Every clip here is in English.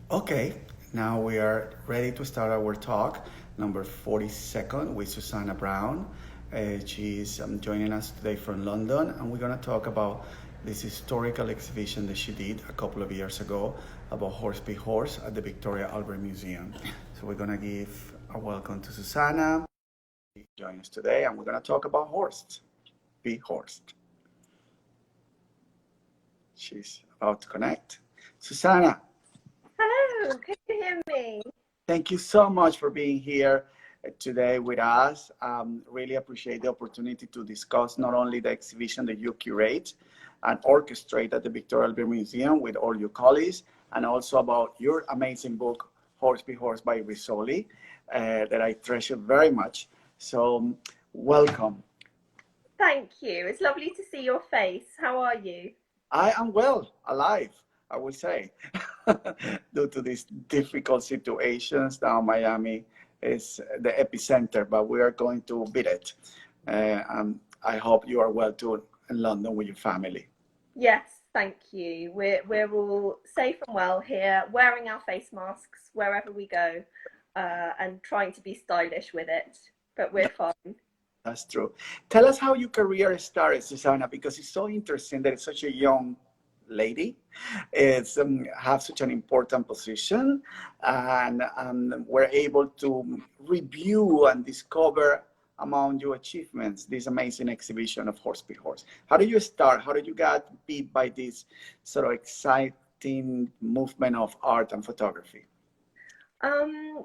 Okay, now we are ready to start our talk, number 42nd, with Susana Brown. She's joining us today from London, and we're going to talk about this historical exhibition that she did a couple of years ago about horse be horse at the Victoria Albert Museum. So we're going to give a welcome to Susana. Join us today, and we're going to talk about horse be horse. She's about to connect. Susana, Hello, can you hear me? thank you so much for being here today with us. Really appreciate the opportunity to discuss not only the exhibition that you curate and orchestrate at the Victoria Albert Museum with all your colleagues, and also about your amazing book, Horse be Horse by Rizzoli, that I treasure very much. So, welcome. Thank you. It's lovely to see your face. How are you? I am well, alive, I would say, due to these difficult situations. Now, Miami is the epicenter, but we are going to beat it. And I hope you are well too in London with your family. Yes, thank you. We're all safe and well here, wearing our face masks wherever we go, and trying to be stylish with it. But we're fine. That's true. Tell us how your career started, Susanna, because it's so interesting that it's such a young lady. It's have such an important position, and we're able to review and discover among your achievements this amazing exhibition of Horse be Horse. How did you start? How did you get beat by this sort of exciting movement of art and photography?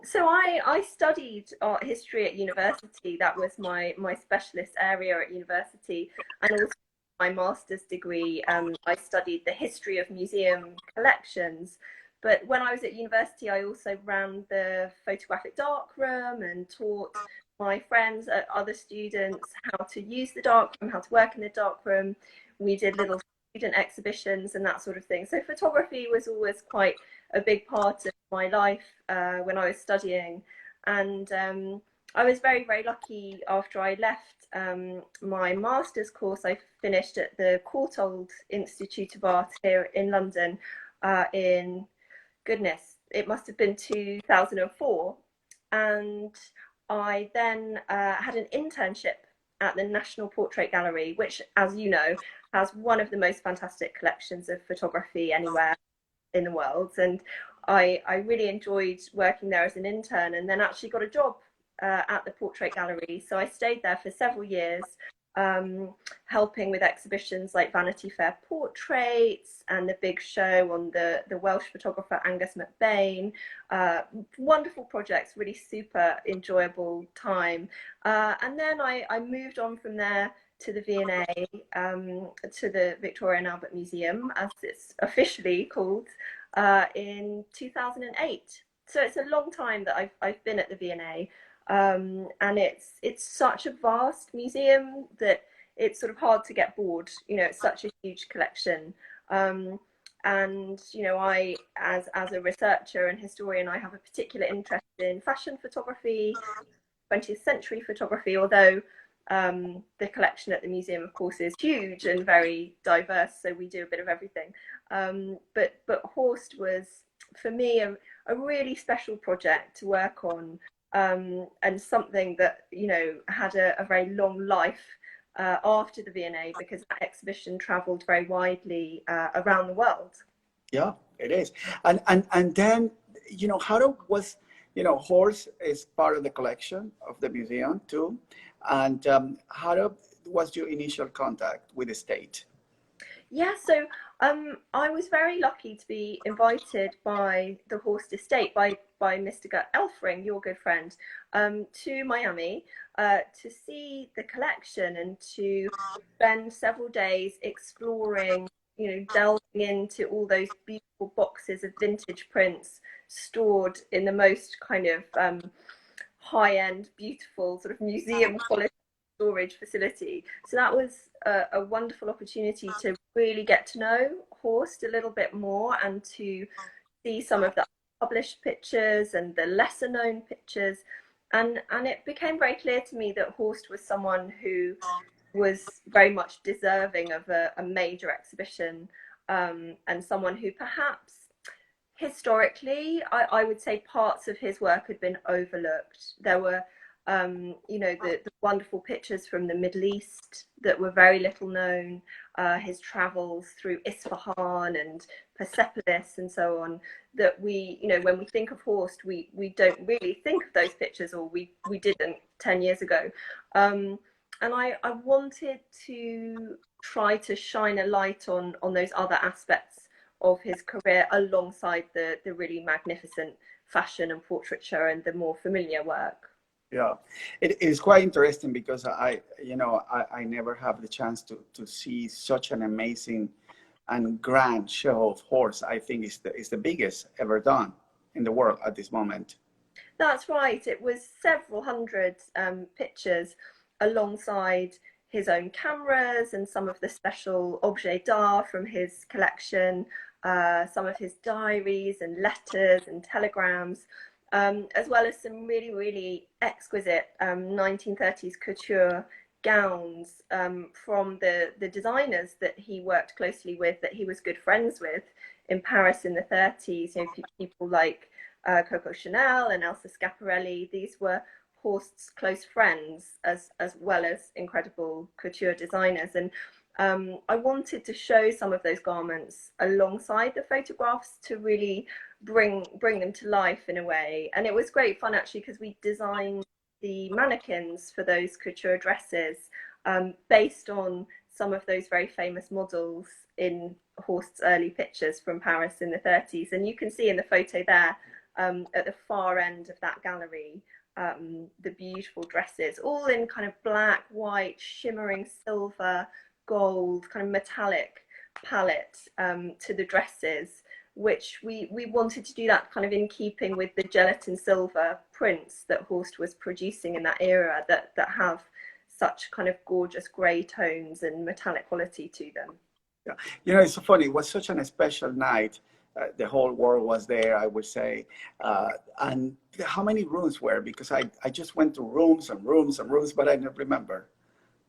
So I studied art history at university. That was my specialist area at university, and also my master's degree. I studied the history of museum collections. But when I was at university, I also ran the photographic darkroom and taught my friends, other students, how to use the darkroom, how to work in the darkroom. We did little student exhibitions and that sort of thing. So photography was always quite a big part of my life when I was studying. And I was very, very lucky after I left my master's course. I finished at the Courtauld Institute of Art here in London in, goodness, it must have been 2004. And I then had an internship at the National Portrait Gallery, which, as you know, has one of the most fantastic collections of photography anywhere in the world. And I really enjoyed working there as an intern, and then actually got a job at the Portrait Gallery. So I stayed there for several years, helping with exhibitions like Vanity Fair Portraits and the big show on the Welsh photographer Angus MacBain. Wonderful projects, really super enjoyable time. And then I moved on from there to the V&A, to the Victoria and Albert Museum, as it's officially called, in 2008. So it's a long time that I've been at the V&A. And it's such a vast museum that it's sort of hard to get bored. You know, it's such a huge collection. And you know, I as a researcher and historian, I have a particular interest in fashion photography, 20th century photography, although the collection at the museum, of course, is huge and very diverse, so we do a bit of everything. But Horst was, for me, a really special project to work on, and something that, you know, had a very long life after the V&A, because that exhibition travelled very widely around the world. Yeah, it is. And then, you know, was, you know, horse is part of the collection of the museum too. And was your initial contact with the state? Yeah, so I was very lucky to be invited by the Horst Estate, by Mr. Gert Elfring, your good friend, to Miami to see the collection and to spend several days exploring, you know, delving into all those beautiful boxes of vintage prints stored in the most kind of high-end, beautiful, sort of museum quality storage facility. So that was a wonderful opportunity to really get to know Horst a little bit more, and to see some of the published pictures and the lesser known pictures. And it became very clear to me that Horst was someone who was very much deserving of a major exhibition, and someone who perhaps Historically, I would say parts of his work had been overlooked. There were, you know, the wonderful pictures from the Middle East that were very little known, his travels through Isfahan and Persepolis and so on, that we, you know, when we think of Horst, we don't really think of those pictures, or we didn't 10 years ago. And I wanted to try to shine a light on those other aspects of his career alongside the really magnificent fashion and portraiture and the more familiar work. Yeah, it is quite interesting because I never have the chance to see such an amazing and grand show of horse. I think it's the biggest ever done in the world at this moment. That's right. It was several hundred pictures alongside his own cameras and some of the special objets d'art from his collection, some of his diaries and letters and telegrams, as well as some really, really exquisite 1930s couture gowns from the designers that he worked closely with, that he was good friends with in Paris in the 30s. You know, people like Coco Chanel and Elsa Schiaparelli. These were Horst's close friends, as well as incredible couture designers. And I wanted to show some of those garments alongside the photographs to really bring them to life in a way. And it was great fun, actually, because we designed the mannequins for those couture dresses based on some of those very famous models in Horst's early pictures from Paris in the 30s. And you can see in the photo there, at the far end of that gallery, the beautiful dresses, all in kind of black, white, shimmering silver, gold, kind of metallic palette to the dresses, which we wanted to do that kind of in keeping with the gelatin silver prints that Horst was producing in that era, that have such kind of gorgeous grey tones and metallic quality to them. Yeah, you know, it's so funny. It was such an special night. The whole world was there, I would say. And how many rooms were? Because I just went to rooms and rooms and rooms, but I don't remember.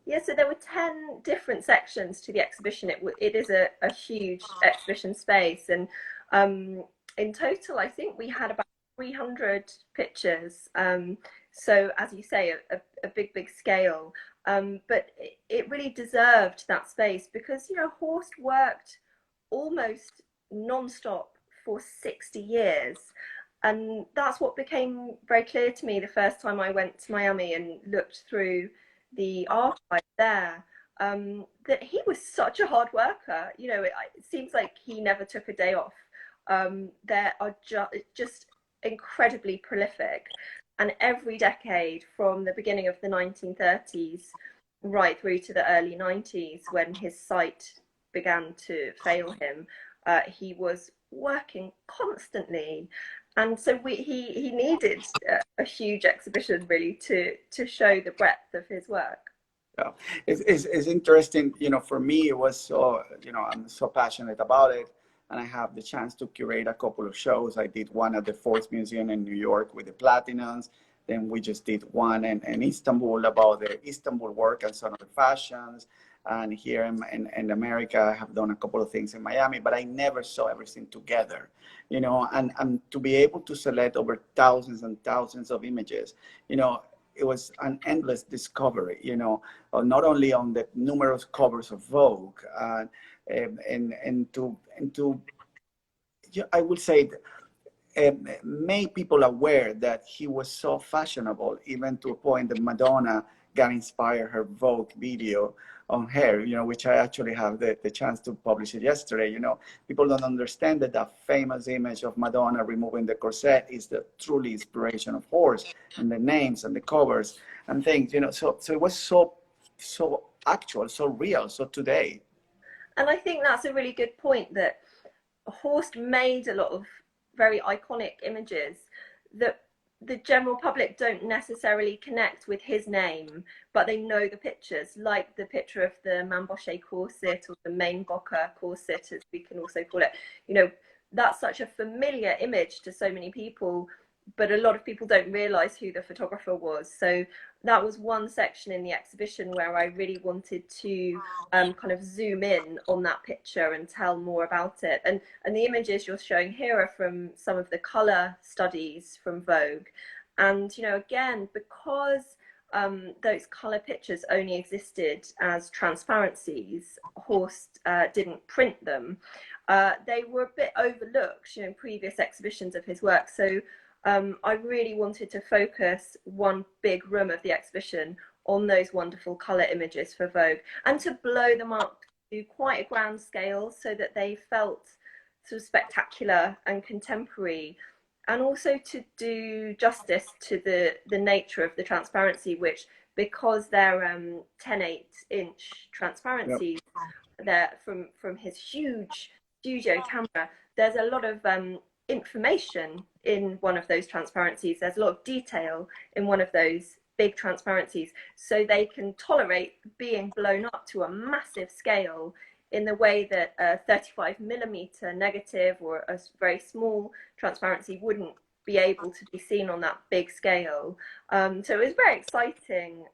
Yeah, so there were 10 different sections to the exhibition. It is a huge exhibition space. And in total, I think we had about 300 pictures. So as you say, a big, big scale. But it really deserved that space because, you know, Horst worked almost non-stop for 60 years. And that's what became very clear to me the first time I went to Miami and looked through the archive there, that he was such a hard worker. You know, it seems like he never took a day off. There are just incredibly prolific. And every decade from the beginning of the 1930s right through to the early 90s, when his sight began to fail him, he was working constantly. And so he needed a huge exhibition really to show the breadth of his work. Yeah, it's interesting. You know, for me, it was so, you know, I'm so passionate about it. And I have the chance to curate a couple of shows. I did one at the Ford Museum in New York with the Platinums. Then we just did one in Istanbul about the Istanbul work and some of the fashions. And here in America, I have done a couple of things in Miami, but I never saw everything together, you know, and to be able to select over thousands and thousands of images, you know, it was an endless discovery, you know, not only on the numerous covers of Vogue, and to I would say, made people aware that he was so fashionable, even to a point that Madonna got inspired her Vogue video on her, you know, which I actually have the chance to publish it yesterday. You know, people don't understand that that famous image of Madonna removing the corset is the truly inspiration of Horst, and the names and the covers and things, you know, so it was so actual, so real, so today. And I think that's a really good point, that Horst made a lot of very iconic images that the general public don't necessarily connect with his name, but they know the pictures, like the picture of the Mamboche corset, or the Mainbocher corset, as we can also call it. You know, that's such a familiar image to so many people, but a lot of people don't realize who the photographer was. So that was one section in the exhibition where I really wanted to kind of zoom in on that picture and tell more about it. And the images you're showing here are from some of the color studies from Vogue. And, you know, again, because those color pictures only existed as transparencies, Horst didn't print them. They were a bit overlooked, you know, in previous exhibitions of his work. So I really wanted to focus one big room of the exhibition on those wonderful color images for Vogue, and to blow them up to quite a grand scale so that they felt sort of spectacular and contemporary, and also to do justice to the nature of the transparency, which, because they're 10.8-inch transparencies, they're from his huge studio camera, there's a lot of information in one of those transparencies. There's a lot of detail in one of those big transparencies, so they can tolerate being blown up to a massive scale in the way that a 35mm negative or a very small transparency wouldn't be able to be seen on that big scale. So it was very exciting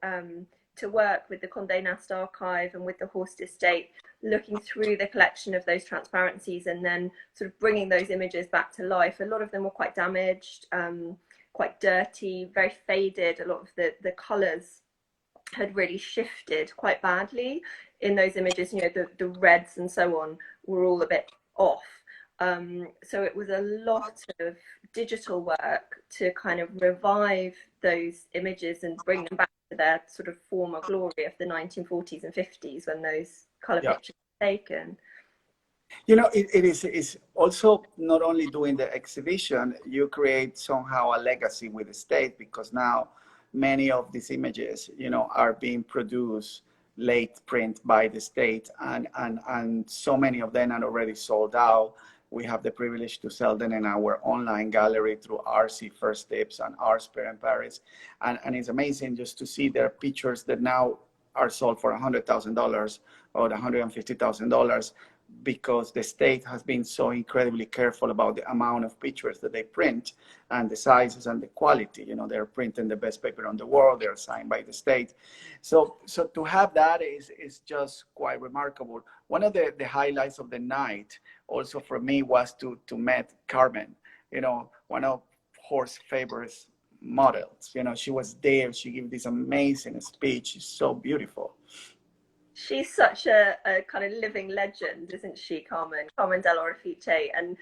to work with the Condé Nast archive and with the Horst estate, looking through the collection of those transparencies and then sort of bringing those images back to life. A lot of them were quite damaged, quite dirty, very faded. A lot of the colours had really shifted quite badly in those images. You know, the reds and so on were all a bit off. So it was a lot of digital work to kind of revive those images and bring them back to their sort of former glory of the 1940s and 50s when those color pictures were taken. You know, it's also not only doing the exhibition, you create somehow a legacy with the state, because now many of these images, you know, are being produced late print by the state, and so many of them are already sold out. We have the privilege to sell them in our online gallery through RC First Tips and Ars Per in Paris. And it's amazing just to see their pictures that now are sold for $100,000 or $150,000, because the state has been so incredibly careful about the amount of pictures that they print and the sizes and the quality. You know, they're printing the best paper on the world, they're signed by the state. So to have that is just quite remarkable. One of the highlights of the night also for me was to meet Carmen, you know, one of Horst's favorite models. You know, she was there, she gave this amazing speech. She's so beautiful. She's such a kind of living legend, isn't she, Carmen del Orefice? And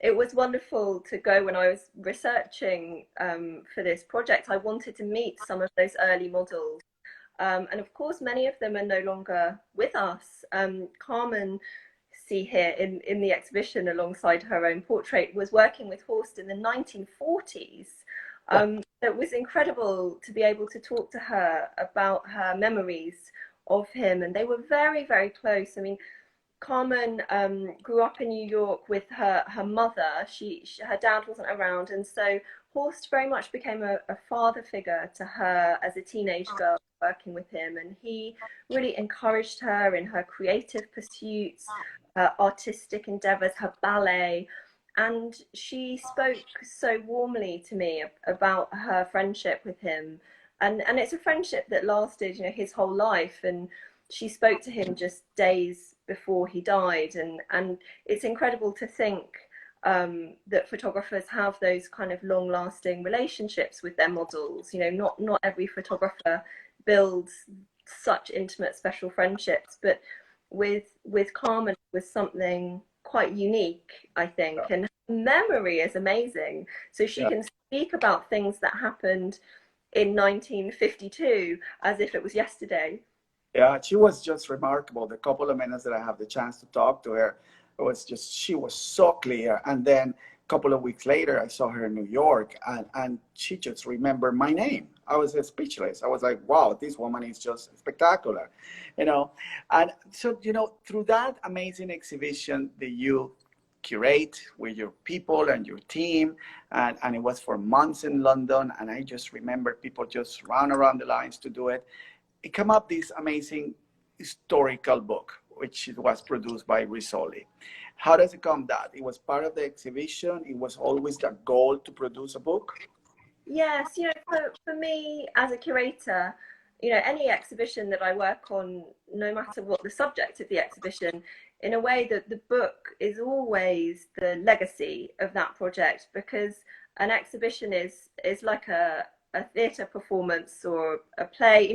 it was wonderful to go when I was researching for this project. I wanted to meet some of those early models. And of course, many of them are no longer with us. Carmen, see here in the exhibition alongside her own portrait, was working with Horst in the 1940s. It was incredible to be able to talk to her about her memories of him, and they were very, very close. I mean, Carmen grew up in New York with her mother. Her dad wasn't around, and so Horst very much became a father figure to her as a teenage girl working with him, and he really encouraged her in her creative pursuits, her artistic endeavors, her ballet. And she spoke so warmly to me about her friendship with him. And it's a friendship that lasted, you know, his whole life. And she spoke to him just days before he died. And it's incredible to think that photographers have those kind of long-lasting relationships with their models. You know, not every photographer builds such intimate, special friendships, but with Carmen it was something quite unique, I think. And her memory is amazing. So she can speak about things that happened in 1952 as if it was yesterday. Yeah, she was just remarkable. The couple of minutes that I have the chance to talk to her, it was just, she was so clear. And then a couple of weeks later, I saw her in New York, and she just remembered my name. I was speechless. I was like, wow, this woman is just spectacular, you know. And so, you know, through that amazing exhibition that you curate with your people and your team, and it was for months in London, and I just remember people just ran around the lines to do it. It came up this amazing historical book, which was produced by Rizzoli. How does it come that? It was part of the exhibition? It was always the goal to produce a book? Yes, for me as a curator, any exhibition that I work on, no matter what the subject of the exhibition, in a way that the book is always the legacy of that project, because an exhibition is like a theatre performance or a play.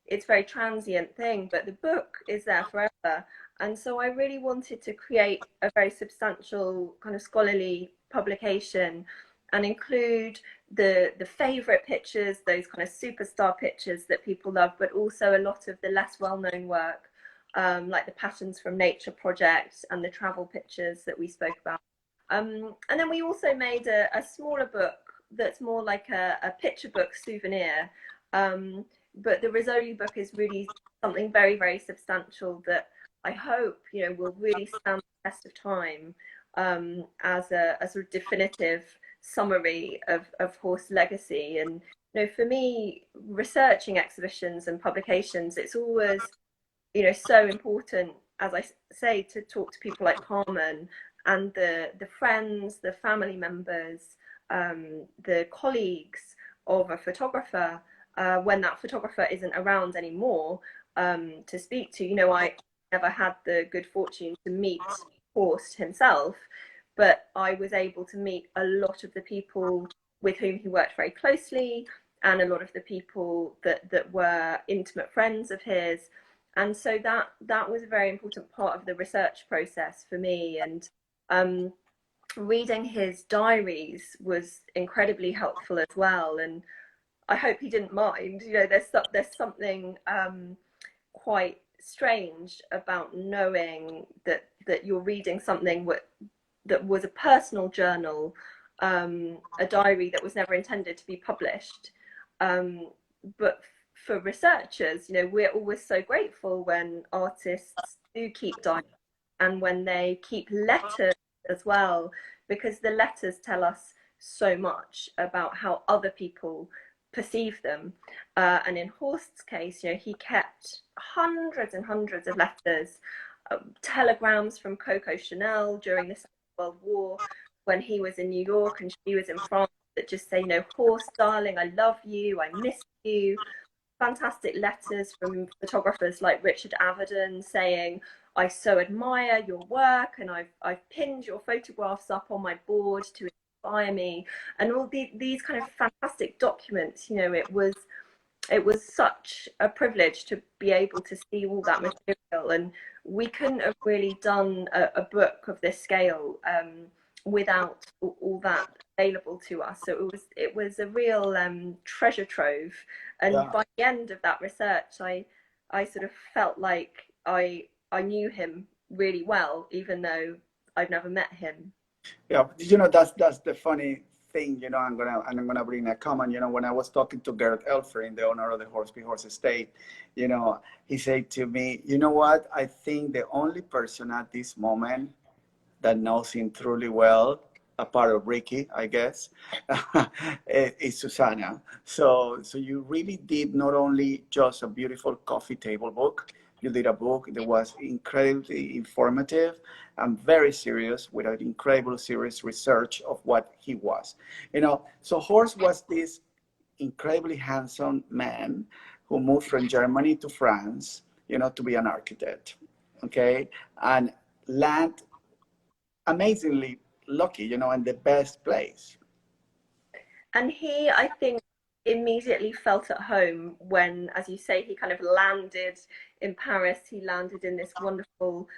It's a very transient thing, but the book is there forever. And so I really wanted to create a very substantial kind of scholarly publication and include the favorite pictures, those kind of superstar pictures that people love, but also a lot of the less well-known work, like the Patterns from Nature project and the travel pictures that we spoke about. And then we also made a smaller book that's more like a picture book souvenir. But the Rizzoli book is really something very, very substantial that I hope, will really stand the test of time, as a sort of definitive summary of Horst's legacy. And for me, researching exhibitions and publications, it's always so important, as I say, to talk to people like Carmen and the friends, the family members, the colleagues of a photographer, when that photographer isn't around anymore, to speak to. I never had the good fortune to meet Horst himself, but I was able to meet a lot of the people with whom he worked very closely, and a lot of the people that were intimate friends of his. And so that was a very important part of the research process for me. And reading his diaries was incredibly helpful as well. And I hope he didn't mind. There's something quite strange about knowing that you're reading something that was a personal journal, a diary that was never intended to be published. But for researchers, we're always so grateful when artists do keep diaries and when they keep letters as well, because the letters tell us so much about how other people perceive them. And in Horst's case, he kept hundreds and hundreds of letters, telegrams from Coco Chanel during the Second World War, when he was in New York and she was in France, that just say, Horst, darling, I love you, I miss you. Fantastic letters from photographers like Richard Avedon saying, I so admire your work, and I've pinned your photographs up on my board to inspire me. And all these kind of fantastic documents. It was such a privilege to be able to see all that material, and we couldn't have really done a book of this scale without all that available to us. So it was a real treasure trove. And Yeah. by the end of that research, I sort of felt like I knew him really well, even though I've never met him. Yeah, that's the funny thing. I'm gonna bring a comment. When I was talking to Garrett Elfer in the honor of the Horse Be Horse estate, he said to me, you know what? I think the only person at this moment that knows him truly well, a part of Ricky, I guess, is Susana. So you really did not only just a beautiful coffee table book, you did a book that was incredibly informative and very serious, with an incredible serious research of what he was. So Horst was this incredibly handsome man who moved from Germany to France, to be an architect, okay, and land amazingly lucky, in the best place. And he, I think, immediately felt at home when, as you say, he kind of landed in Paris. He landed in this wonderful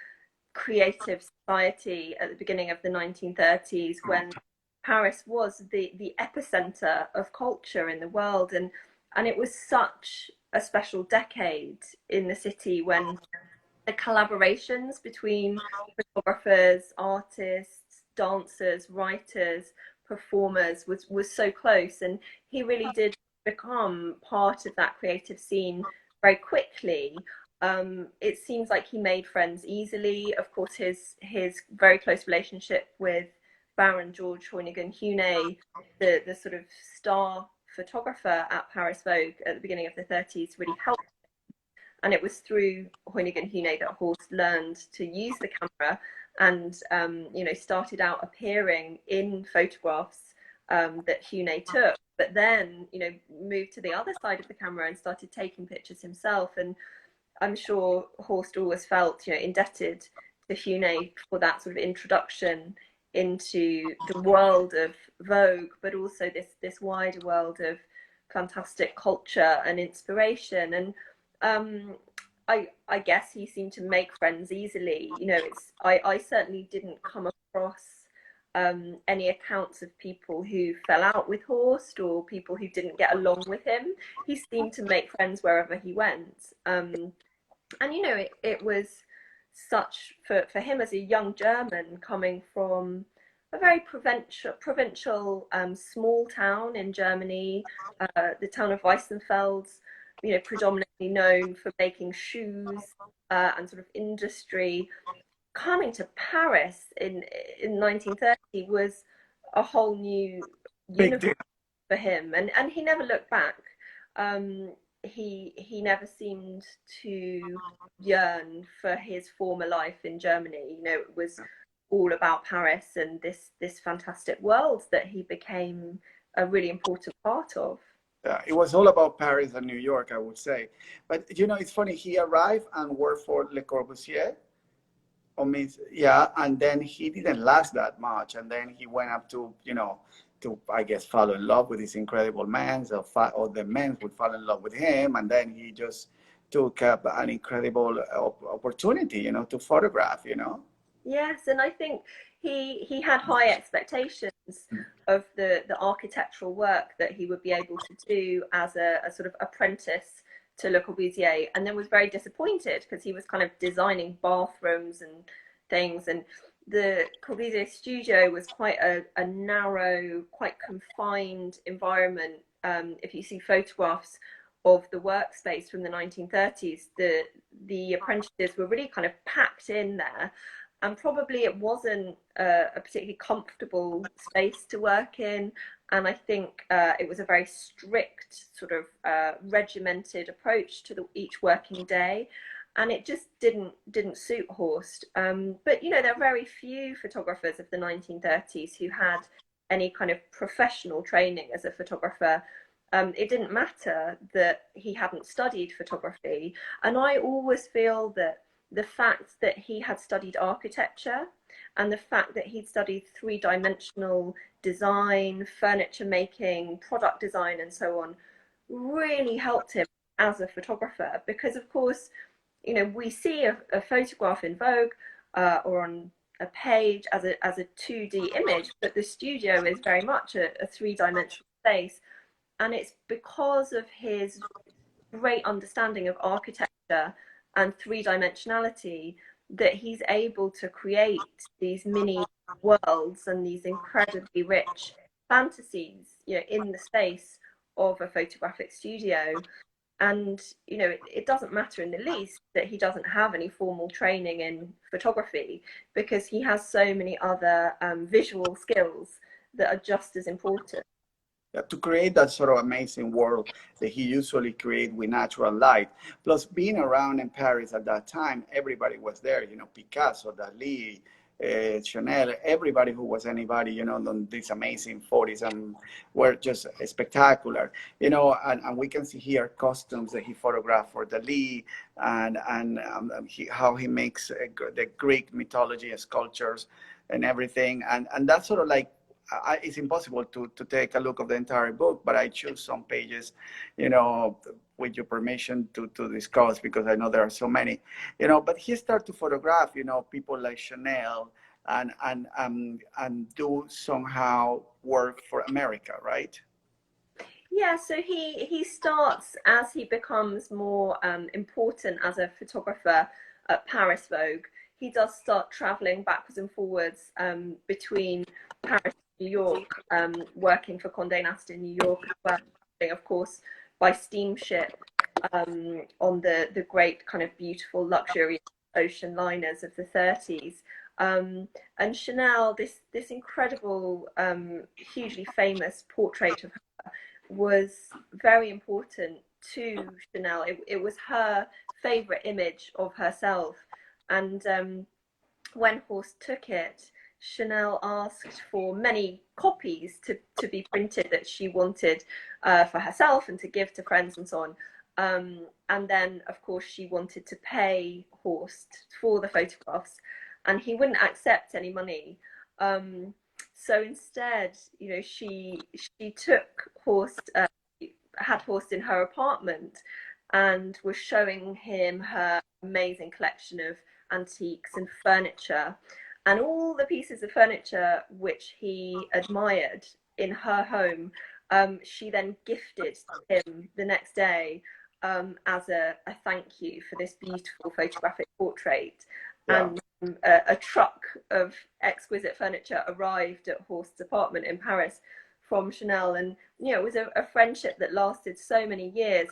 creative society at the beginning of the 1930s, when Paris was the epicenter of culture in the world. And it was such a special decade in the city, when the collaborations between photographers, artists, dancers, writers, performers was so close. And he really did become part of that creative scene very quickly. It seems like he made friends easily. Of course, his very close relationship with Baron George Hoyningen-Huene, the sort of star photographer at Paris Vogue at the beginning of the 30s, really helped. And it was through Hoyningen-Huene that Horst learned to use the camera, and started out appearing in photographs that Huene took. but then, you know, moved to the other side of the camera and started taking pictures himself. And I'm sure Horst always felt, you know, indebted to Hune for that sort of introduction into the world of Vogue, but also this wider world of fantastic culture and inspiration. And I guess he seemed to make friends easily. You know, I certainly didn't come across any accounts of people who fell out with Horst or people who didn't get along with him. He seemed to make friends wherever he went. And you know, it was such for him as a young German coming from a very provincial small town in Germany, the town of Weissenfeld, you know, predominantly known for making shoes and sort of industry. Coming to Paris in 1930 was a whole new universe for him, and he never looked back. He never seemed to yearn for his former life in Germany. You know, it was all about Paris and this fantastic world that he became a really important part of. It was all about Paris and New York, I would say. But you know, it's funny. He arrived and worked for Le Corbusier. Yeah, and then he didn't last that much, and then he went up to, you know, to, I guess, fall in love with this incredible man, or the men would fall in love with him, and then he just took up an incredible opportunity, you know, to photograph, you know. Yes, and I think he had high expectations of the architectural work that he would be able to do as a sort of apprentice to Le Corbusier, and then was very disappointed because he was kind of designing bathrooms and things, and the Corbusier studio was quite a narrow, quite confined environment. If you see photographs of the workspace from the 1930s, the apprentices were really kind of packed in there, and probably it wasn't a particularly comfortable space to work in. And I think it was a very strict sort of regimented approach to each working day, and it just didn't suit Horst. But you know, there are very few photographers of the 1930s who had any kind of professional training as a photographer. It didn't matter that he hadn't studied photography, and I always feel that the fact that he had studied architecture and the fact that he'd studied three-dimensional design, furniture making, product design, and so on, really helped him as a photographer. Because of course, you know, we see a photograph in Vogue or on a page as a 2D image, but the studio is very much a three-dimensional space. And it's because of his great understanding of architecture and three-dimensionality that he's able to create these mini worlds and these incredibly rich fantasies, you know, in the space of a photographic studio. And you know, it doesn't matter in the least that he doesn't have any formal training in photography, because he has so many other visual skills that are just as important. To create that sort of amazing world that he usually create with natural light. Plus, being around in Paris at that time, everybody was there. You know, Picasso, Dali, Chanel, everybody who was anybody, you know, on these amazing 40s were just spectacular. You know, and we can see here costumes that he photographed for Dali, and how he makes the Greek mythology sculptures and everything, and that's sort of like, it's impossible to take a look of the entire book, but I choose some pages, you know, with your permission to discuss, because I know there are so many, you know. But he started to photograph, you know, people like Chanel, and do somehow work for America, right? Yeah, so he starts as he becomes more important as a photographer at Paris Vogue. He does start traveling backwards and forwards between Paris New York, working for Condé Nast in New York as well, of course, by steamship on the great kind of beautiful luxurious ocean liners of the 30s. And Chanel, this incredible, hugely famous portrait of her was very important to Chanel. It was her favorite image of herself. And when Horst took it, Chanel asked for many copies to be printed that she wanted for herself and to give to friends and so on. And then, of course, she wanted to pay Horst for the photographs, and he wouldn't accept any money. So instead, you know, she took Horst, had Horst in her apartment, and was showing him her amazing collection of antiques and furniture, and all the pieces of furniture which he admired in her home. She then gifted him the next day as a thank you for this beautiful photographic portrait. Yeah. And a truck of exquisite furniture arrived at Horst's apartment in Paris from Chanel, and you know, it was a friendship that lasted so many years.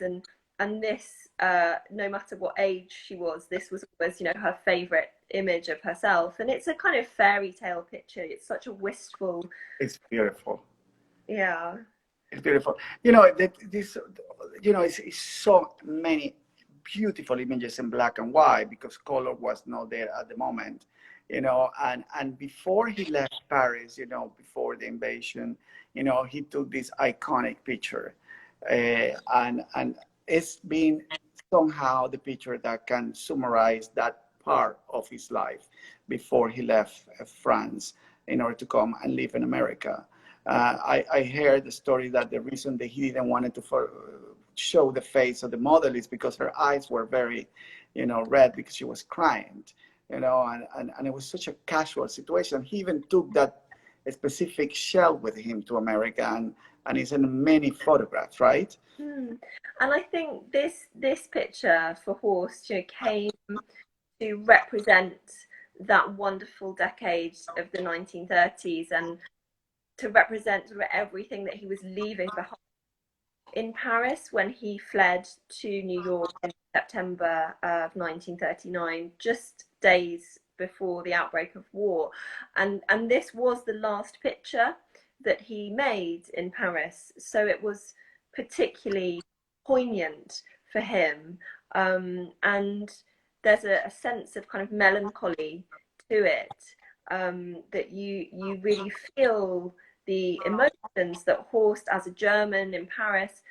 And this, no matter what age she was, this was always, you know, her favorite image of herself. And it's a kind of fairy tale picture. It's such a wistful. It's beautiful. Yeah. It's beautiful. You know, this, you know, it's so many beautiful images in black and white because color was not there at the moment, you know, and before he left Paris, you know, before the invasion, you know, he took this iconic picture, and it's been somehow the picture that can summarize that part of his life before he left France in order to come and live in America. I heard the story that the reason that he didn't want to show the face of the model is because her eyes were very, you know, red because she was crying, you know, and it was such a casual situation. He even took that specific shell with him to America, and it's in many photographs, right? And I think this picture for Horst, you know, came to represent that wonderful decade of the 1930s, and to represent sort of everything that he was leaving behind in Paris when he fled to New York in September of 1939, just days before the outbreak of war. And this was the last picture that he made in Paris. So it was particularly poignant for him. And there's a sense of kind of melancholy to it, that you really feel the emotions that Horst, as a German in Paris,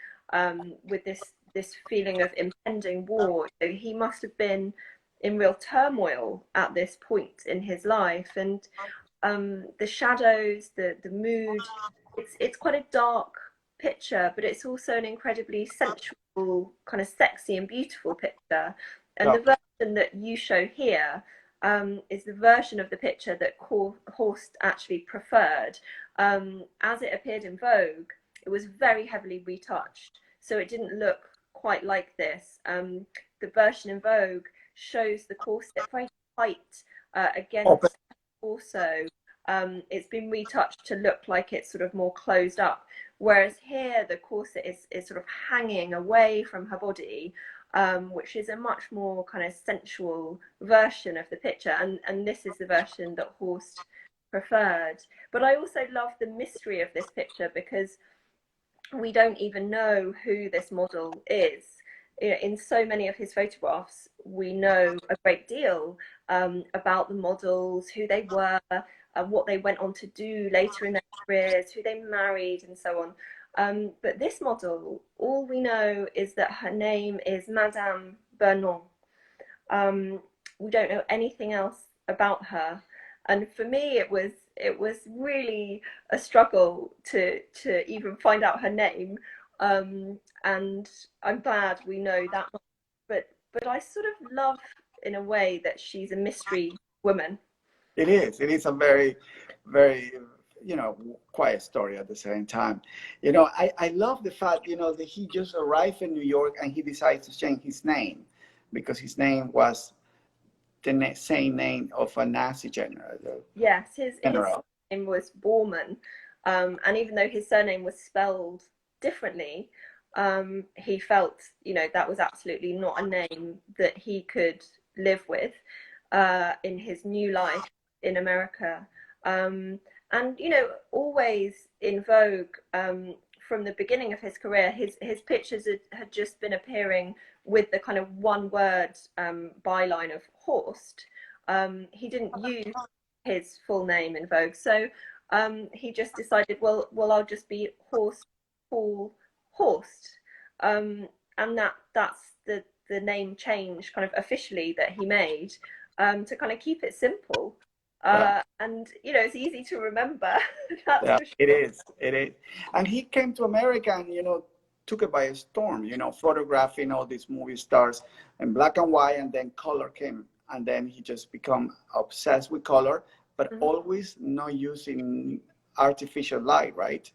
with this feeling of impending war, you know, he must have been in real turmoil at this point in his life. And the shadows, the mood, it's quite a dark picture, but it's also an incredibly sensual, kind of sexy and beautiful picture. And Yeah. the version that you show here is the version of the picture that Horst actually preferred. As it appeared in Vogue, it was very heavily retouched, so it didn't look quite like this. The version in Vogue shows the corset very tight Open. against also. It's been retouched to look like it's sort of more closed up, whereas here the corset is sort of hanging away from her body, which is a much more kind of sensual version of the picture. And this is the version that Horst preferred. But I also love the mystery of this picture because we don't even know who this model is. In so many of his photographs, we know a great deal about the models, who they were, what they went on to do later in their careers, who they married, and so on. But this model, all we know is that her name is Madame Bernon. We don't know anything else about her. And for me, it was really a struggle to even find out her name. And I'm glad we know that much. But I sort of love, in a way, that she's a mystery woman. It is. It is a very, very, you know, quiet story at the same time. You know, I love the fact, you know, that he just arrived in New York and he decides to change his name because his name was the same name of a Nazi general. Yes, his General. name was Bormann, and even though his surname was spelled differently, he felt, you know, that was absolutely not a name that he could live with in his new life in America. And you know, always in Vogue, from the beginning of his career, his pictures had just been appearing with the kind of one word byline of Horst. He didn't use his full name in Vogue. So he just decided, well, I'll just be Horst Paul Horst, and that's the name change kind of officially that he made, to kind of keep it simple. Yeah. And you know, it's easy to remember. That's Yeah, for sure. it is. It is. And he came to America and, took it by a storm, photographing all these movie stars in black and white, and then color came. And then he just become obsessed with color, but Mhm. always not using artificial light, right?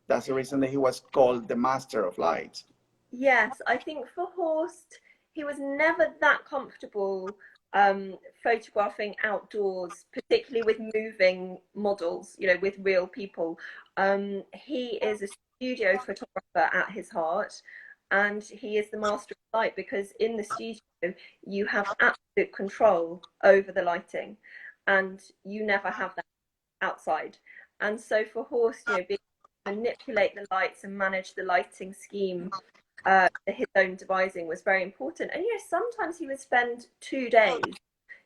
That's the reason that he was called the master of light. Yes, I think for Horst, he was never that comfortable photographing outdoors, particularly with moving models, you know, with real people. He is a studio photographer at his heart, and he is the master of light because in the studio you have absolute control over the lighting, and you never have that outside. And so for Horst, you know, being able to manipulate the lights and manage the lighting scheme his own devising was very important. And yes, sometimes he would spend 2 days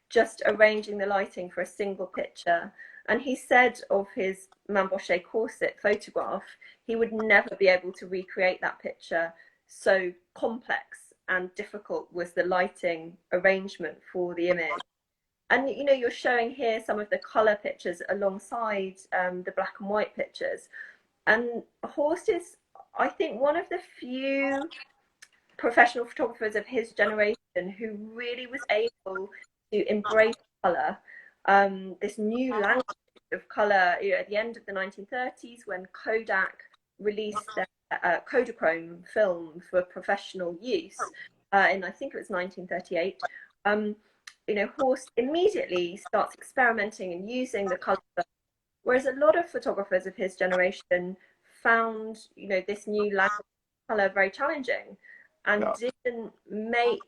just arranging the lighting for a single picture. And he said of his Mamboche corset photograph, he would never be able to recreate that picture. So complex and difficult was the lighting arrangement for the image. And you know, you're showing here some of the color pictures alongside the black and white pictures. And Horst is, I think, one of the few professional photographers of his generation who really was able to embrace color, this new language of color. You know, at the end of the 1930s, when Kodak released their Kodachrome film for professional use, in I think it was 1938. You know, Horst immediately starts experimenting and using the color, whereas a lot of photographers of his generation found, you know, this new language of color very challenging and Yeah. didn't make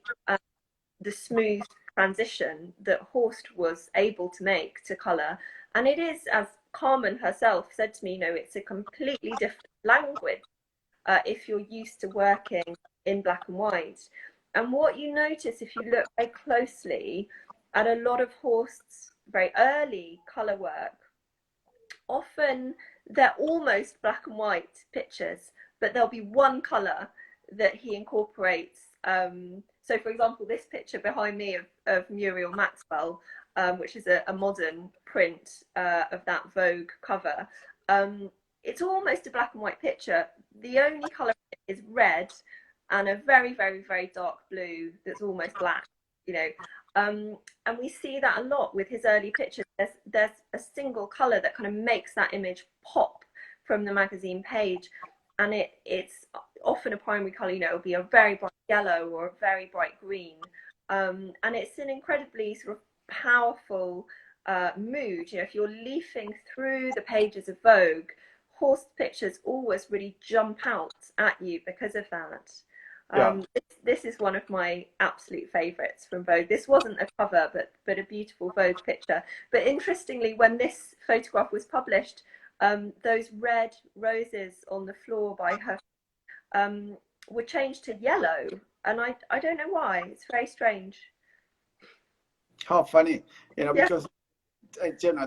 the smooth transition that Horst was able to make to color. And it is, as Carmen herself said to me, you know, it's a completely different language if you're used to working in black and white. And what you notice if you look very closely at a lot of Horst's very early color work, often they're almost black and white pictures, but there'll be one color that he incorporates. So, for example, this picture behind me of Muriel Maxwell, which is a modern print of that Vogue cover, it's almost a black and white picture. The only color is red and a very, very, very dark blue that's almost black, you know. And we see that a lot with his early pictures. There's a single color that kind of makes that image pop from the magazine page, and it's often a primary color. You know, it'll be a very bright yellow or a very bright green, and it's an incredibly sort of powerful mood. You know, if you're leafing through the pages of Vogue, Horst pictures always really jump out at you because of that. Yeah. This is one of my absolute favorites from Vogue. This wasn't a cover, but a beautiful Vogue picture. But interestingly, when this photograph was published, those red roses on the floor by her were changed to yellow, and I don't know why. It's very strange. How funny, Yeah. because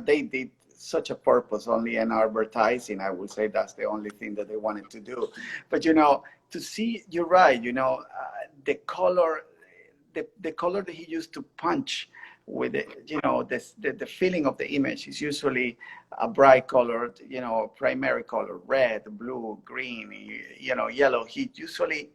they did such a purpose only in advertising. I would say that's the only thing that they wanted to do. But to see, you're right. The color, the color that he used to punch with it, the feeling of the image is usually a bright colored, primary color, red, blue, green, yellow. He usually,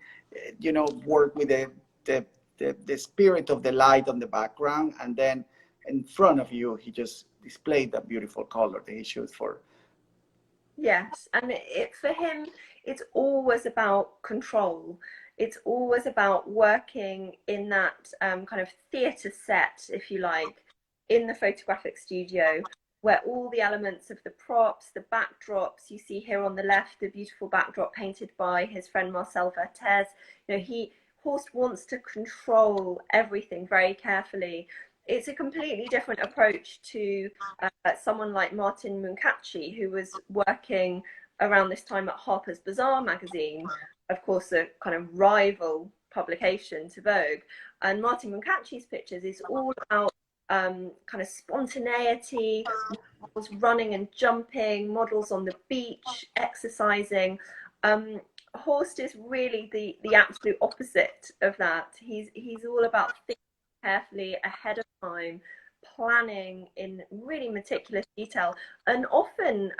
work with the spirit of the light on the background, and then in front of you, he just displayed that beautiful color that he shoots for. Yes, and for him, it's always about control. It's always about working in that kind of theatre set, if you like, in the photographic studio, where all the elements of the props, the backdrops, you see here on the left, the beautiful backdrop painted by his friend Marcel Vertes. You know, Horst wants to control everything very carefully. It's a completely different approach to someone like Martin Munkachi, who was working around this time at Harper's Bazaar magazine, of course, a kind of rival publication to Vogue. And Martin Munkachi's pictures is all about kind of spontaneity, models running and jumping, models on the beach, exercising. Horst is really the absolute opposite of that. He's all about thinking carefully ahead of time, planning in really meticulous detail, and often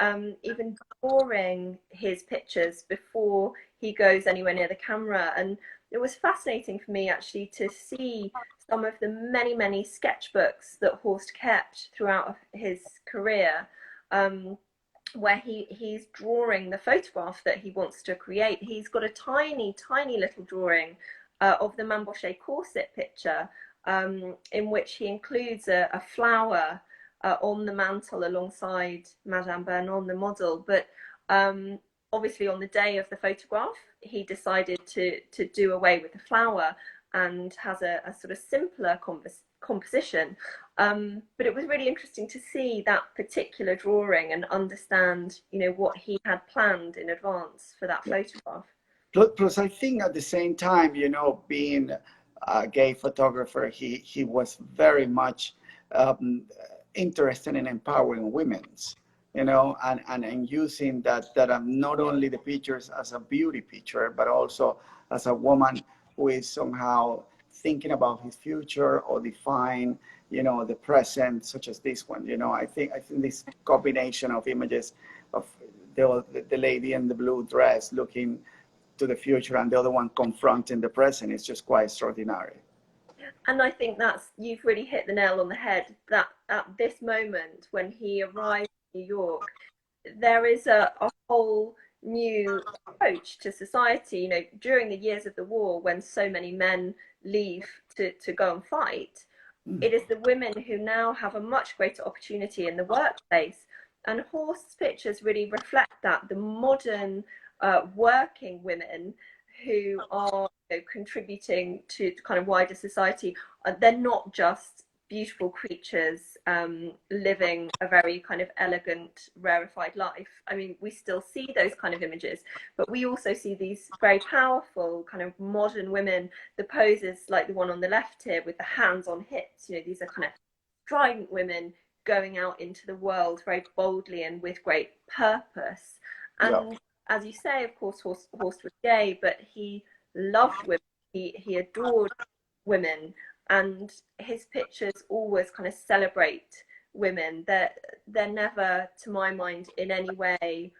even drawing his pictures before he goes anywhere near the camera. And it was fascinating for me actually to see some of the many sketchbooks that Horst kept throughout his career, where he's drawing the photograph that he wants to create. He's got a tiny little drawing of the Mamboche corset picture, in which he includes a flower on the mantle alongside Madame Vernon, the model. But obviously on the day of the photograph, he decided to do away with the flower and has a sort of simpler composition. But it was really interesting to see that particular drawing and understand, what he had planned in advance for that photograph. Plus, I think at the same time, being a gay photographer, he was very much interested in empowering women's, and using that not only the pictures as a beauty picture, but also as a woman who is somehow thinking about his future or define, the present, such as this one. I think this combination of images of the lady in the blue dress looking to the future and the other one confronting the present is just quite extraordinary. And I think you've really hit the nail on the head, that at this moment when he arrived in New York, there is a whole new approach to society. During the years of the war, when so many men leave to go and fight, it is the women who now have a much greater opportunity in the workplace. And Horst's pictures really reflect that. The modern working women who are contributing to kind of wider society, they're not just beautiful creatures living a very kind of elegant, rarefied life. I mean, we still see those kind of images, but we also see these very powerful kind of modern women, the poses like the one on the left here with the hands on hips. These are kind of strident women going out into the world very boldly and with great purpose. And as you say, of course, Horst was gay, but he loved women. He adored women, and his pictures always kind of celebrate women. They're never, to my mind, in any way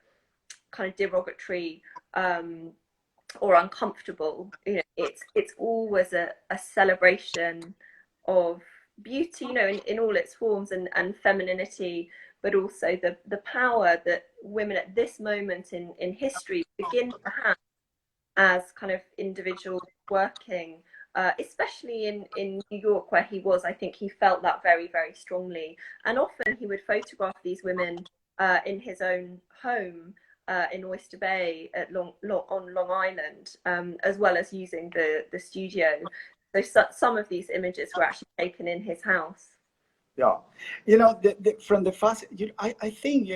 kind of derogatory or uncomfortable. It's always a celebration of beauty, in all its forms, and femininity, but also the power that women at this moment in history begin to have as kind of individuals working, especially in New York, where he was. I think he felt that very, very strongly. And often he would photograph these women in his own home in Oyster Bay on Long Island, as well as using the studio. So some of these images were actually taken in his house. Yeah, from the fast, I think,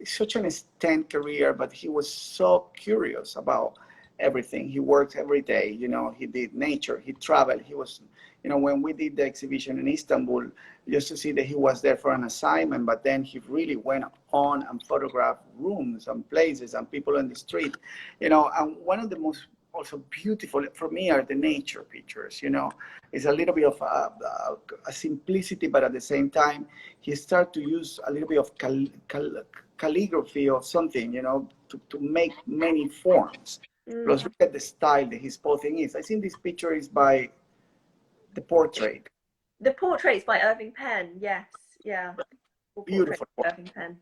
such an extended career, but he was so curious about everything. He worked every day, he did nature, he traveled, he was, when we did the exhibition in Istanbul, just to see that he was there for an assignment, but then he really went on and photographed rooms and places and people in the street, and one of the most also beautiful for me are the nature pictures. It's a little bit of a simplicity, but at the same time he started to use a little bit of calligraphy or something, to make many forms. Plus, look at the style that his posing is. I think this picture is by the portrait. The portrait's by Irving Penn, yes, yeah. Beautiful. Irving Penn.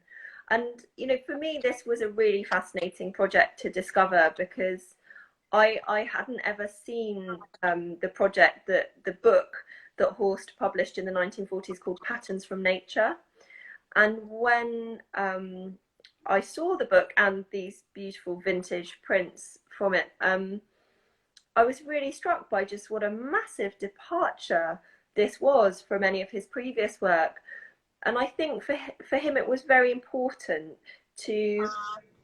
And for me, this was a really fascinating project to discover, because I hadn't ever seen the book that Horst published in the 1940s called Patterns from Nature. And when I saw the book and these beautiful vintage prints from it, I was really struck by just what a massive departure this was from any of his previous work. And I think for him it was very important to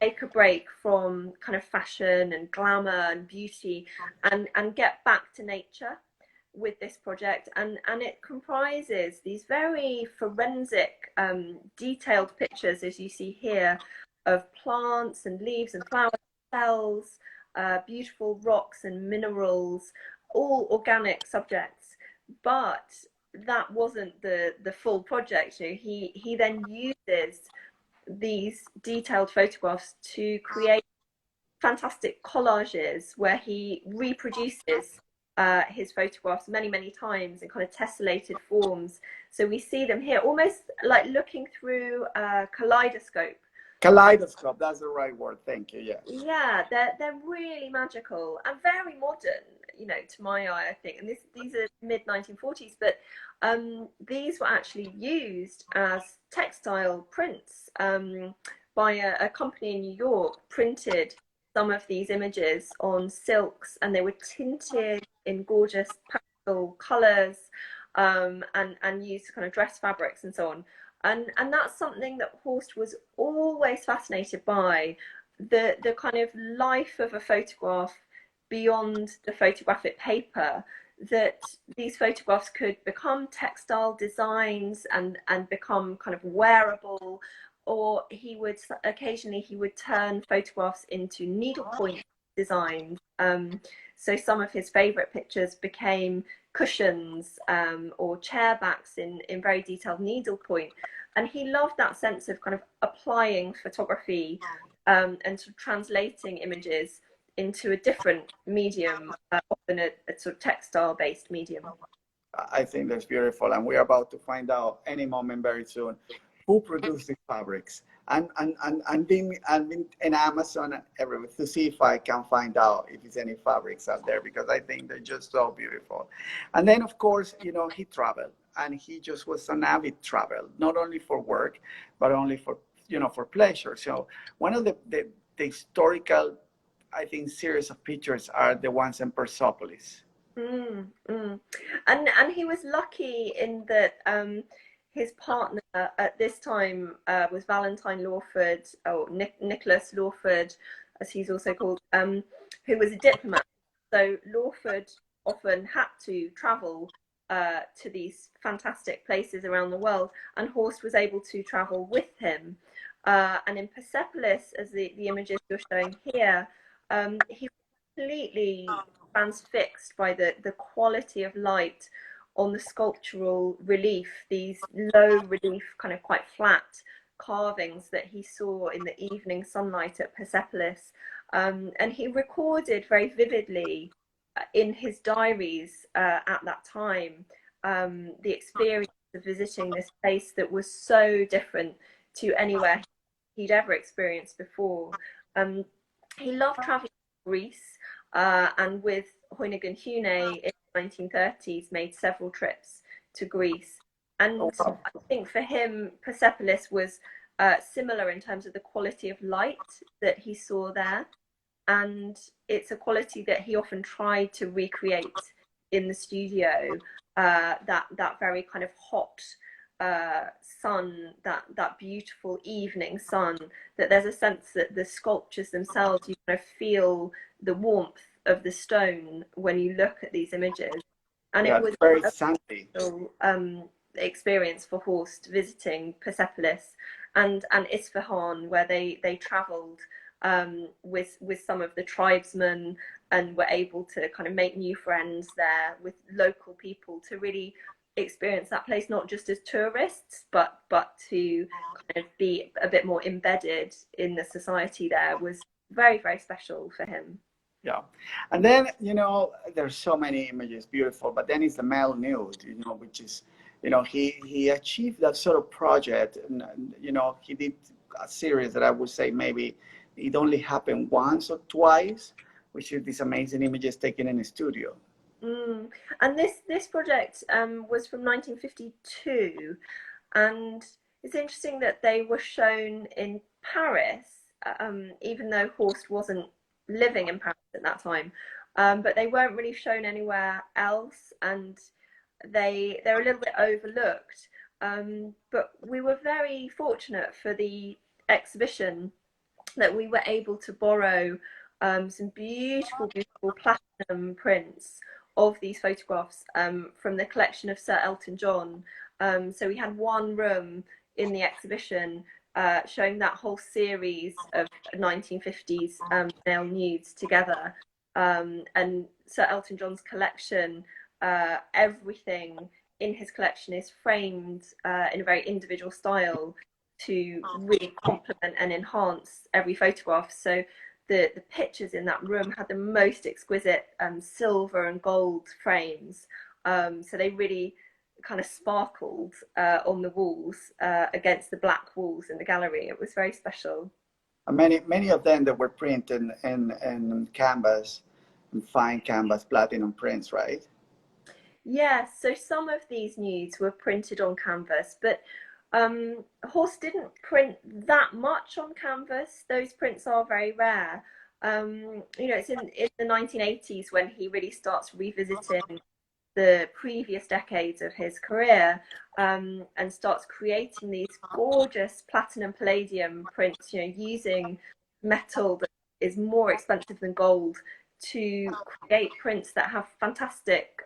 take a break from kind of fashion and glamour and beauty and get back to nature. with this project, and it comprises these very forensic, detailed pictures, as you see here, of plants and leaves and flowers, cells, beautiful rocks and minerals, all organic subjects. But that wasn't the full project. You know, he then uses these detailed photographs to create fantastic collages where he reproduces his photographs many times in kind of tessellated forms. So we see them here almost like looking through a kaleidoscope. Kaleidoscope, that's the right word. Thank you. Yeah. Yeah, they're really magical and very modern, you know, to my eye, I think. And these are mid 1940s, but these were actually used as textile prints by a company in New York. Printed some of these images on silks, and they were tinted in gorgeous pastel colors, and used kind of dress fabrics and so on. And that's something that Horst was always fascinated by, the kind of life of a photograph beyond the photographic paper, that these photographs could become textile designs and become kind of wearable, or he would occasionally turn photographs into needlepoint designs. So some of his favorite pictures became cushions or chair backs in very detailed needlepoint. And he loved that sense of kind of applying photography and sort of translating images into a different medium, often a sort of textile-based medium. I think that's beautiful, and we're about to find out any moment very soon who produced these fabrics. And being in Amazon everywhere to see if I can find out if there's any fabrics out there, because I think they're just so beautiful. And then of course, you know, he traveled, and he just was an avid travel, not only for work, but only for, you know, for pleasure. So one of the historical, I think, series of pictures are the ones in Persepolis. And he was lucky in that his partner at this time was Valentine Lawford, or Nicholas Lawford, as he's also called, who was a diplomat. So Lawford often had to travel to these fantastic places around the world, and Horst was able to travel with him. And in Persepolis, as the images you're showing here, he was completely transfixed by the quality of light on the sculptural relief, these low relief, kind of quite flat carvings that he saw in the evening sunlight at Persepolis. And he recorded very vividly in his diaries at that time the experience of visiting this place that was so different to anywhere he'd ever experienced before. He loved traveling to Greece, and with Huynigan Hune in the 1930s made several trips to Greece. And I think for him, Persepolis was similar in terms of the quality of light that he saw there. And it's a quality that he often tried to recreate in the studio, that very kind of hot sun, that beautiful evening sun, that there's a sense that the sculptures themselves, you kind of feel the warmth of the stone when you look at these images. And yeah, it was very a sandy experience for Horst visiting Persepolis and Isfahan, where they travelled with some of the tribesmen, and were able to kind of make new friends there with local people, to really experience that place not just as tourists, but to kind of be a bit more embedded in the society there, was very special for him. Yeah. And then, you know, there's so many images, beautiful, but then it's the male nude, you know, which is, you know, he achieved that sort of project. And, you know, he did a series that I would say maybe it only happened once or twice, which is these amazing images taken in a studio. And this project was from 1952, and it's interesting that they were shown in Paris, even though Horst wasn't living in Paris at that time, but they weren't really shown anywhere else, and they're a little bit overlooked. But we were very fortunate for the exhibition that we were able to borrow some beautiful platinum prints of these photographs from the collection of Sir Elton John. So we had one room in the exhibition showing that whole series of 1950s male nudes together. And Sir Elton John's collection, everything in his collection is framed in a very individual style to really complement and enhance every photograph. So the pictures in that room had the most exquisite silver and gold frames. So they really kind of sparkled on the walls against the black walls in the gallery. It was very special. Many of them that were printed in canvas, and fine canvas, platinum prints, right? Yes, so some of these nudes were printed on canvas, but Horst didn't print that much on canvas. Those prints are very rare. It's in the 1980s when he really starts revisiting the previous decades of his career and starts creating these gorgeous platinum palladium prints, using metal that is more expensive than gold to create prints that have fantastic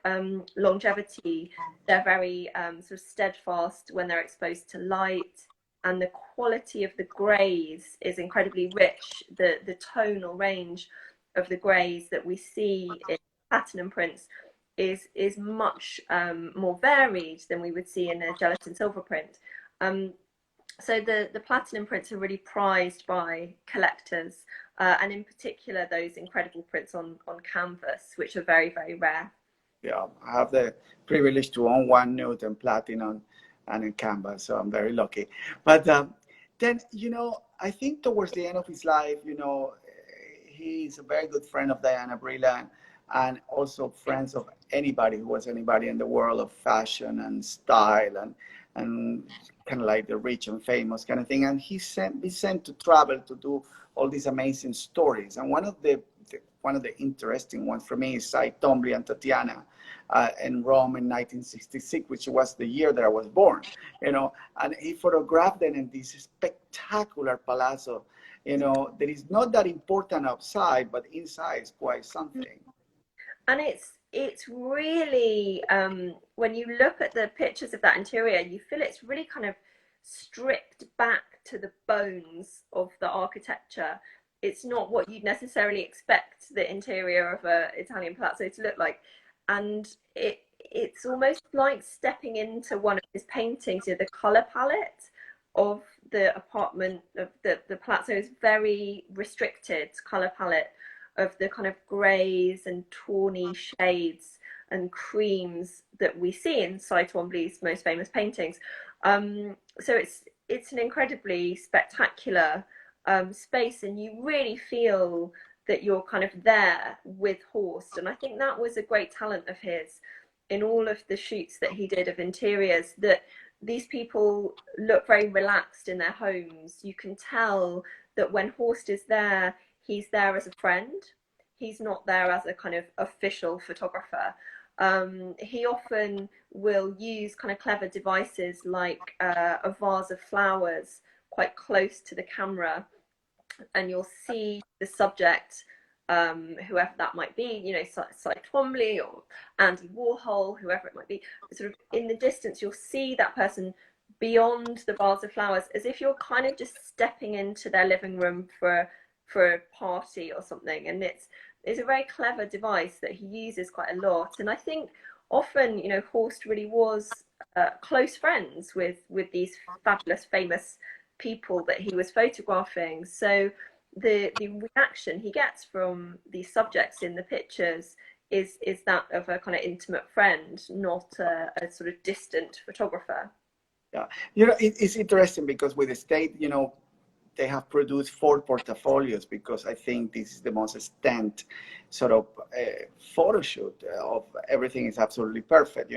longevity. They're very sort of steadfast when they're exposed to light, and the quality of the greys is incredibly rich. The tonal range of the greys that we see in platinum prints is much more varied than we would see in a gelatin silver print. So the platinum prints are really prized by collectors, and in particular those incredible prints on canvas, which are very, very rare. Yeah, I have the privilege to own one nude in platinum and in canvas, so I'm very lucky. But then, I think towards the end of his life, he's a very good friend of Diana Brilliant, and also friends of anybody who was anybody in the world of fashion and style and kind of like the rich and famous kind of thing. And he sent to travel to do all these amazing stories. And one of the interesting ones for me is Tombli and Tatiana in Rome in 1966, which was the year that I was born. And he photographed them in this spectacular palazzo. That is not that important outside, but inside is quite something. And it's really when you look at the pictures of that interior, you feel it's really kind of stripped back to the bones of the architecture. It's not what you'd necessarily expect the interior of an Italian palazzo to look like, and it's almost like stepping into one of his paintings. The color palette of the apartment of the palazzo is very restricted color palette of the kind of greys and tawny shades and creams that we see in Twombly's most famous paintings. So it's an incredibly spectacular space, and you really feel that you're kind of there with Horst. And I think that was a great talent of his in all of the shoots that he did of interiors, that these people look very relaxed in their homes. You can tell that when Horst is there, he's there as a friend. He's not there as a kind of official photographer. He often will use kind of clever devices like a vase of flowers quite close to the camera, and you'll see the subject, whoever that might be, Twombly or Andy Warhol, whoever it might be, sort of in the distance, you'll see that person beyond the vase of flowers, as if you're kind of just stepping into their living room for a party or something. And it's a very clever device that he uses quite a lot. And I think often, Horst really was close friends with these fabulous, famous people that he was photographing. So the reaction he gets from these subjects in the pictures is that of a kind of intimate friend, not a sort of distant photographer. Yeah, it's interesting because with the state, they have produced 4 portfolios, because I think this is the most extent sort of photo shoot of everything is absolutely perfect.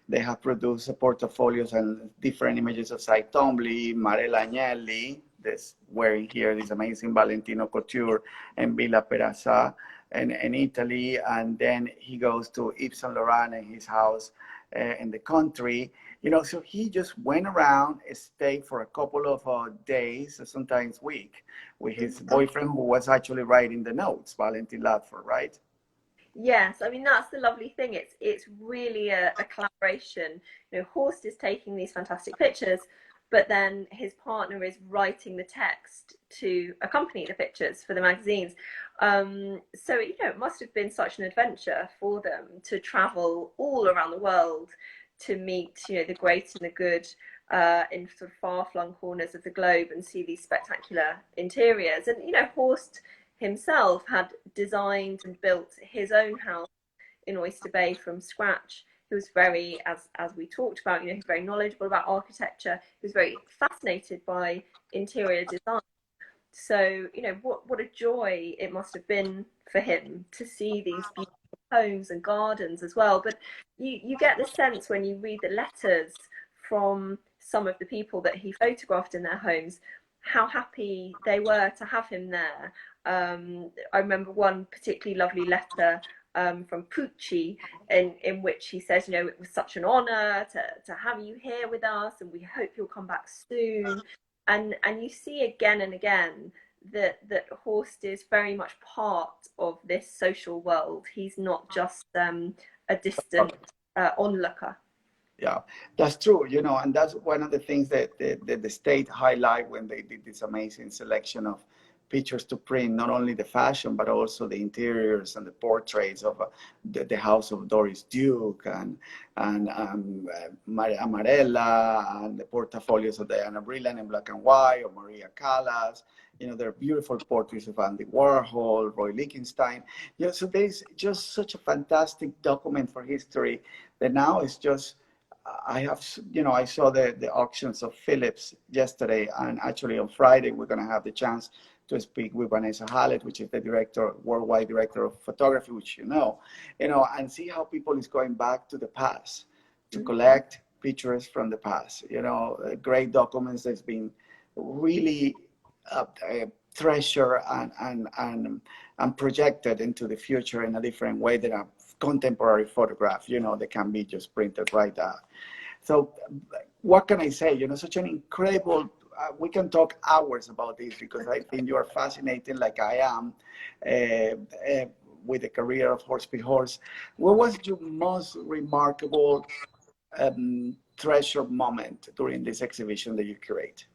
They have produced portfolios and different images of Cy Tombly, Marella Agnelli, this wearing here this amazing Valentino couture in Villa Perazza in Italy, and then he goes to Yves Saint Laurent in his house in the country. So he just went around, stayed for a couple of days, sometimes week, with his boyfriend, who was actually writing the notes, Valentin Ladford, right? Yes, I mean that's the lovely thing. It's really a collaboration. You know, Horst is taking these fantastic pictures, but then his partner is writing the text to accompany the pictures for the magazines. So you know, it must have been such an adventure for them to travel all around the world to meet, you know, the great and the good in sort of far-flung corners of the globe and see these spectacular interiors. And you know, Horst himself had designed and built his own house in Oyster Bay from scratch. He was very, as we talked about, you know, he's very knowledgeable about architecture. He was very fascinated by interior design. So, you know, what a joy it must have been for him to see these beautiful homes and gardens as well. But you get the sense when you read the letters from some of the people that he photographed in their homes, how happy they were to have him there. I remember one particularly lovely letter from Pucci in which he says, you know, it was such an honor to have you here with us, and we hope you'll come back soon. And you see again and again that Horst is very much part of this social world. He's not just a distant onlooker. Yeah, that's true, you know, and that's one of the things that the state highlight when they did this amazing selection of pictures to print, not only the fashion, but also the interiors and the portraits of the house of Doris Duke and Maria Amarella, and the portfolios of Diana Brilliant in black and white, or Maria Callas. You know, they're beautiful portraits of Andy Warhol, Roy Lichtenstein. You know, so there's just such a fantastic document for history that now is just, I have, you know, I saw the auctions of Phillips yesterday, and actually on Friday we're going to have the chance to speak with Vanessa Hallett, which is the director, worldwide director of photography, which you know, and see how people is going back to the past to collect pictures from the past. You know, great documents that's been really treasured and projected into the future in a different way than a contemporary photograph. You know, they can be just printed right there. So what can I say? You know, such an incredible, we can talk hours about this because I think you are fascinating like I am with the career of Horst P. Horst. What was your most remarkable treasure moment during this exhibition that you curate?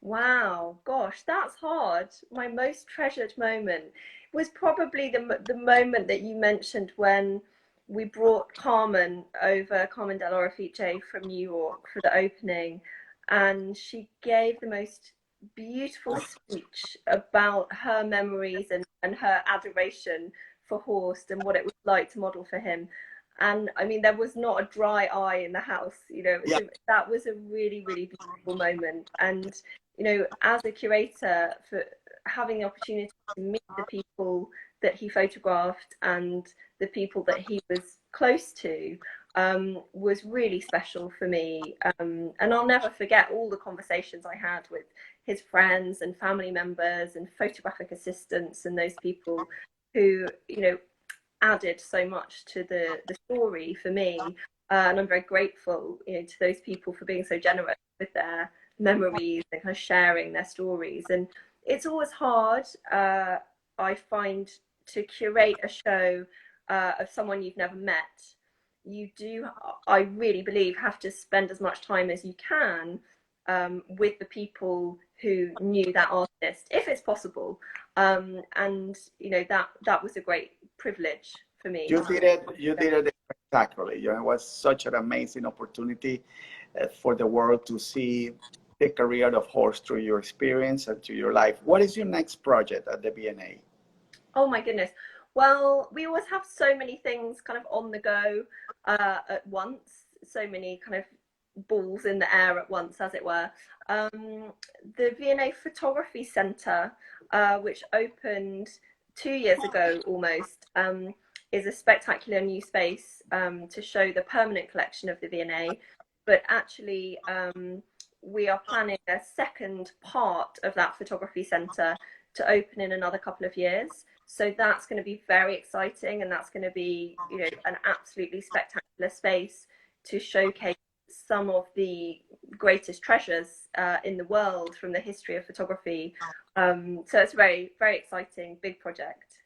Wow, gosh, that's hard. My most treasured moment was probably the moment that you mentioned when we brought Carmen over, Carmen del Orefice from New York for the opening, and she gave the most beautiful speech about her memories and her adoration for Horst and what it was like to model for him. And I mean, there was not a dry eye in the house, you know, Yeah. that was a really, really beautiful moment. And you know, as a curator, for having the opportunity to meet the people that he photographed and the people that he was close to was really special for me. And I'll never forget all the conversations I had with his friends and family members and photographic assistants and those people who, you know, added so much to the story for me. And I'm very grateful, you know, to those people for being so generous with their memories and kind of sharing their stories. And it's always hard, I find, to curate a show of someone you've never met. You do, I really believe, have to spend as much time as you can with the people who knew that artist, if it's possible. And you know, that was a great privilege for me. You did it spectacularly. You know, it was such an amazing opportunity for the world to see the career of Horst through your experience and through your life. What is your next project at the V&A? Oh my goodness. Well, we always have so many things kind of on the go at once, so many kind of balls in the air at once, as it were. The V&A Photography Centre, which opened 2 years ago almost, is a spectacular new space to show the permanent collection of the V&A. But actually, we are planning a second part of that photography centre to open in another couple of years. So that's going to be very exciting, and that's going to be, you know, an absolutely spectacular space to showcase some of the greatest treasures in the world from the history of photography. So it's very, very exciting, big project.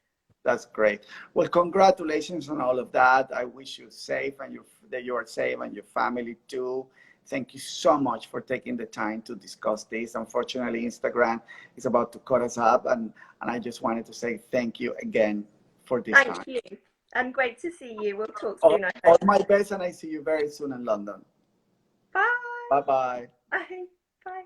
That's great. Well, congratulations on all of that. I wish you safe and that you are safe and your family too. Thank you so much for taking the time to discuss this. Unfortunately, Instagram is about to cut us up, and I just wanted to say thank you again for this Thank time. you. And great to see you. We'll talk All, soon, I all hope. my best, and I see you very soon in London. Bye. Bye bye. Bye. Bye.